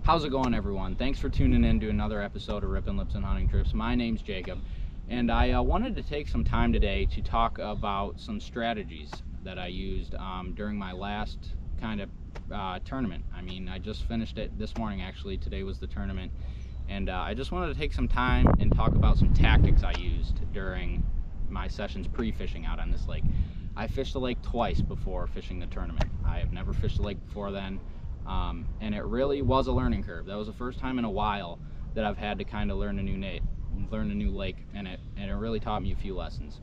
How's it going, everyone? Thanks for tuning in to another episode of Rippin' Lips and Hunting Trips. My name's Jacob, and I wanted to take some time today to talk about some strategies that I used during my last kind of tournament. I mean, I just finished it this morning, actually. Today was the tournament, and I just wanted to take some time and talk about some tactics I used during my sessions pre-fishing out on this lake. I fished the lake twice before fishing the tournament. I have never fished the lake before then. And it really was a learning curve. That was the first time in a while that I've had to kind of learn a new lake, and it really taught me a few lessons.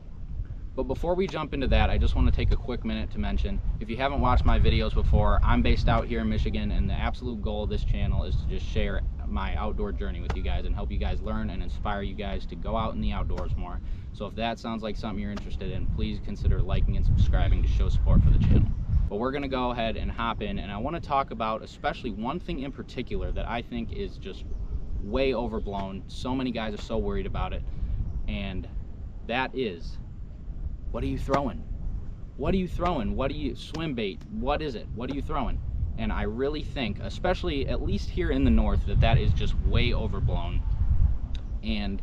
But before we jump into that, I just want to take a quick minute to mention, if you haven't watched my videos before, I'm based out here in Michigan, and the absolute goal of this channel is to just share my outdoor journey with you guys and help you guys learn and inspire you guys to go out in the outdoors more. So if that sounds like something you're interested in, please consider liking and subscribing to show support for the channel. But we're gonna go ahead and hop in, and I want to talk about especially one thing in particular that I think is just way overblown. So many guys are so worried about it, and that is, what are you throwing? What are you throwing? What do you swim bait? What is it? What are you throwing? And I really think, especially at least here in the north, that is just way overblown. And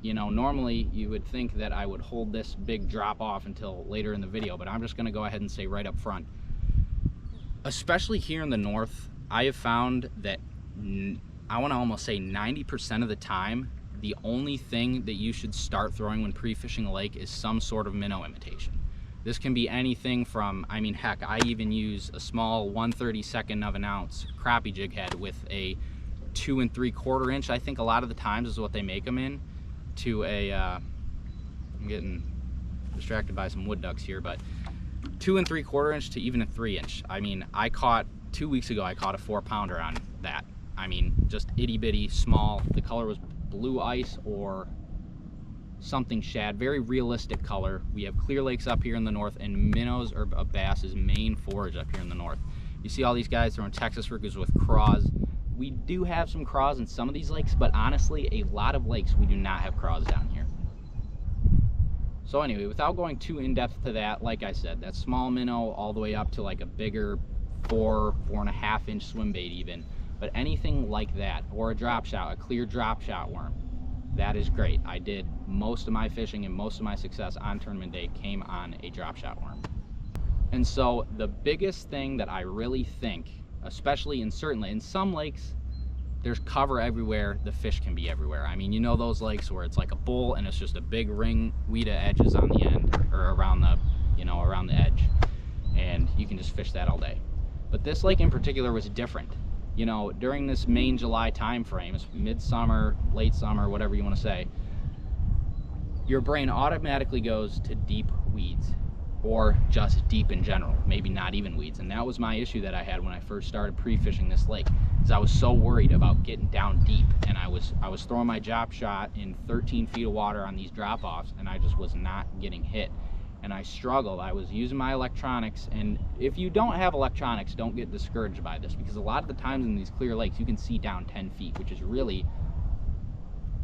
you know, normally you would think that I would hold this big drop off until later in the video, but I'm just going to go ahead and say right up front, especially here in the north, I have found that I want to almost say 90% of the time, the only thing that you should start throwing when pre-fishing a lake is some sort of minnow imitation. This can be anything from, I mean, heck, I even use a small 1/32 of an ounce crappie jig head with a 2 3/4 inch, I think a lot of the times is what they make them in, to a I'm getting distracted by some wood ducks here, but 2 3/4 inch to even a 3 inch. I mean, I caught 2 weeks ago, I caught a 4-pounder on that. I mean, just itty bitty small. The color was blue ice or something shad, very realistic color. We have clear lakes up here in the north, and minnows are a bass's main forage up here in the north. You see all these guys throwing Texas riggers with craws. We do have some craws in some of these lakes, but honestly, a lot of lakes we do not have craws down here. So anyway, without going too in-depth to that, like I said, that small minnow all the way up to like a bigger 4.5 inch swim bait even, but anything like that, or a drop shot, a clear drop shot worm, that is great. I did most of my fishing and most of my success on tournament day came on a drop shot worm. And so the biggest thing that I really think, especially in some lakes, there's cover everywhere, the fish can be everywhere. I mean, you know those lakes where it's like a bowl and it's just a big ring weed edges on the end, or around the, you know, around the edge, and you can just fish that all day. But this lake in particular was different. You know, during this May, July time frame, it's midsummer, late summer, whatever you want to say, your brain automatically goes to deep weeds, or just deep in general, maybe not even weeds. And that was my issue that I had when I first started pre-fishing this lake, is I was so worried about getting down deep, and I was throwing my drop shot in 13 feet of water on these drop-offs, and I just was not getting hit. And I struggled. I was using my electronics, and if you don't have electronics, don't get discouraged by this, because a lot of the times in these clear lakes you can see down 10 feet, which is really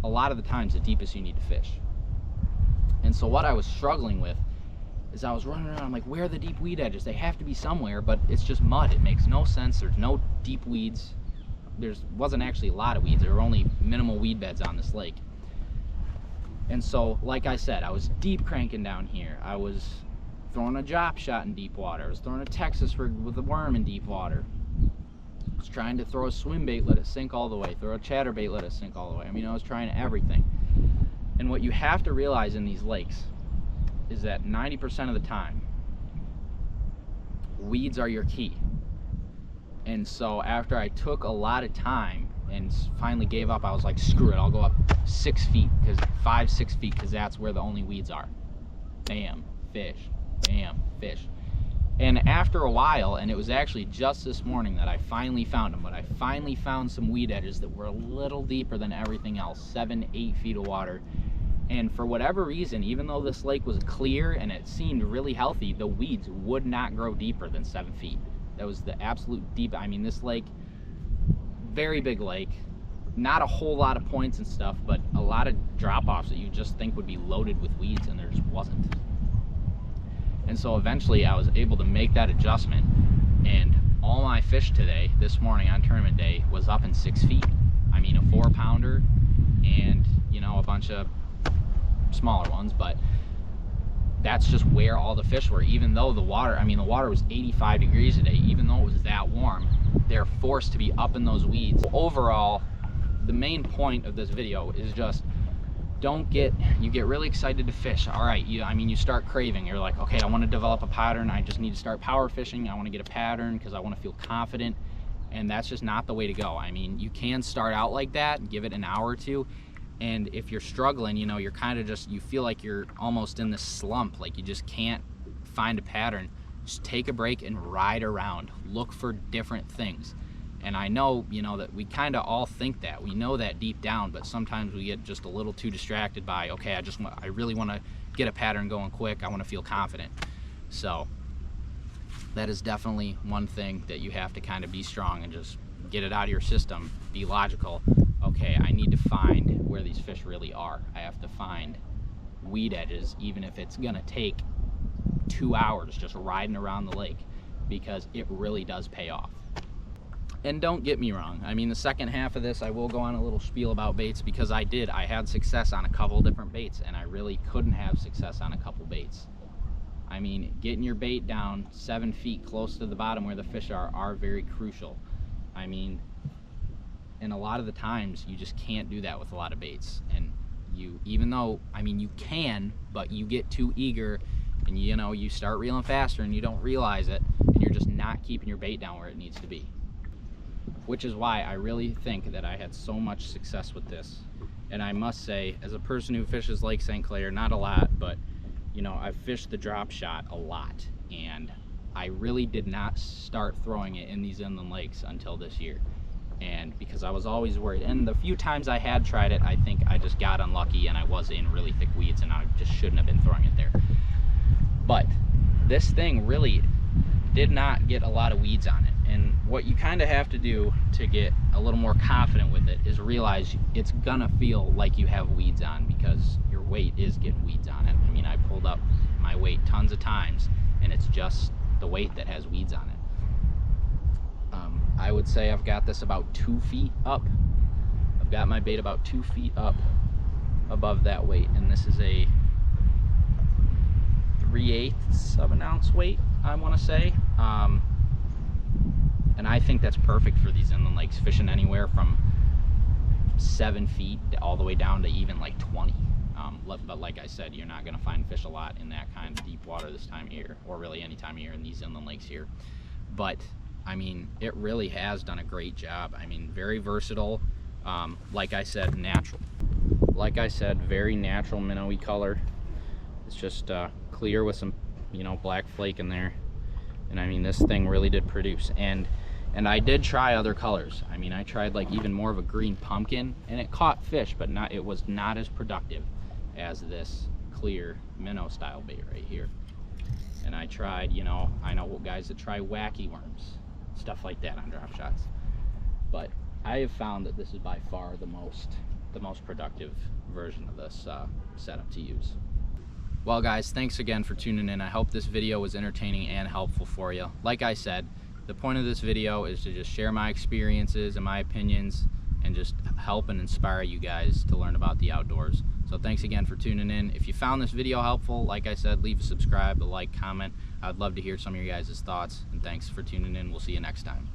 a lot of the times the deepest you need to fish. And so what I was struggling with is I was running around, I'm like, where are the deep weed edges? They have to be somewhere, but it's just mud. It makes no sense. There's no deep weeds. Wasn't actually a lot of weeds. There were only minimal weed beds on this lake. And so, like I said, I was deep cranking down here. I was throwing a drop shot in deep water. I was throwing a Texas rig with a worm in deep water. I was trying to throw a swim bait, let it sink all the way. Throw a chatterbait, let it sink all the way. I mean, I was trying everything. And what you have to realize in these lakes is that 90% of the time, weeds are your key. And so after I took a lot of time and finally gave up, I was like, screw it, I'll go up 6 feet, 5-6 feet, because that's where the only weeds are. Bam, fish, bam, fish. And after a while, and it was actually just this morning that I finally found them, but I finally found some weed edges that were a little deeper than everything else, 7-8 feet of water. And for whatever reason, even though this lake was clear and it seemed really healthy, the weeds would not grow deeper than 7 feet. That was the absolute deep. I mean, this lake, very big lake, not a whole lot of points and stuff, but a lot of drop-offs that you just think would be loaded with weeds, and there just wasn't. And so eventually I was able to make that adjustment, and all my fish today, this morning on tournament day, was up in 6 feet. I mean, a 4-pounder and, you know, a bunch of smaller ones, but that's just where all the fish were. Even though the water, I mean, the water was 85 degrees today, even though it was that warm, they're forced to be up in those weeds. Overall, the main point of this video is just, you get really excited to fish. All right, you start craving. You're like, okay, I want to develop a pattern. I just need to start power fishing. I want to get a pattern because I want to feel confident. And that's just not the way to go. I mean, you can start out like that, give it an hour or two. And if you're struggling, you know, you're kind of just, you feel like you're almost in this slump, like you just can't find a pattern. Just take a break and ride around. Look for different things. And I know, you know, that we kind of all think that. We know that deep down, but sometimes we get just a little too distracted by, okay, I really want to get a pattern going quick. I want to feel confident. So that is definitely one thing that you have to kind of be strong and just get it out of your system. Be logical. Okay, I need to find where these fish really are. I have to find weed edges, even if it's gonna take 2 hours just riding around the lake, because it really does pay off. And don't get me wrong, I mean, the second half of this I will go on a little spiel about baits, because I had success on a couple different baits, and I really couldn't have success on a couple baits. I mean, getting your bait down 7 feet close to the bottom where the fish are very crucial. I mean, and a lot of the times you just can't do that with a lot of baits. And even though, I mean, you can, but you get too eager and you know, you start reeling faster and you don't realize it, and you're just not keeping your bait down where it needs to be. Which is why I really think that I had so much success with this. And I must say, as a person who fishes Lake St. Clair, not a lot, but you know, I've fished the drop shot a lot, and I really did not start throwing it in these inland lakes until this year. And because I was always worried, and the few times I had tried it, I think I just got unlucky and I was in really thick weeds and I just shouldn't have been throwing it there. But this thing really did not get a lot of weeds on it. And what you kind of have to do to get a little more confident with it is realize it's gonna feel like you have weeds on, because your weight is getting weeds on it. I mean, I pulled up my weight tons of times and it's just the weight that has weeds on it. I would say I've got this about 2 feet up. I've got my bait about 2 feet up above that weight, and this is a 3/8 of an ounce weight, I want to say. And I think that's perfect for these inland lakes, fishing anywhere from 7 feet all the way down to even like 20. But like I said, you're not going to find fish a lot in that kind of deep water this time of year, or really any time of year in these inland lakes here. But I mean, it really has done a great job. I mean, very versatile. Like I said, natural. Like I said, very natural minnowy color. It's just clear with some, you know, black flake in there. And I mean, this thing really did produce. And I did try other colors. I mean, I tried like even more of a green pumpkin, and it caught fish, but it was not as productive as this clear minnow style bait right here. And I tried, you know, I know guys that try wacky worms, stuff like that on drop shots, but I have found that this is by far the most productive version of this setup to use. Well guys, thanks again for tuning in. I hope this video was entertaining and helpful for you. Like I said, the point of this video is to just share my experiences and my opinions and just help and inspire you guys to learn about the outdoors. So thanks again for tuning in. If you found this video helpful, like I said, leave a subscribe, a like, comment. I'd love to hear some of your guys' thoughts, and thanks for tuning in. We'll see you next time.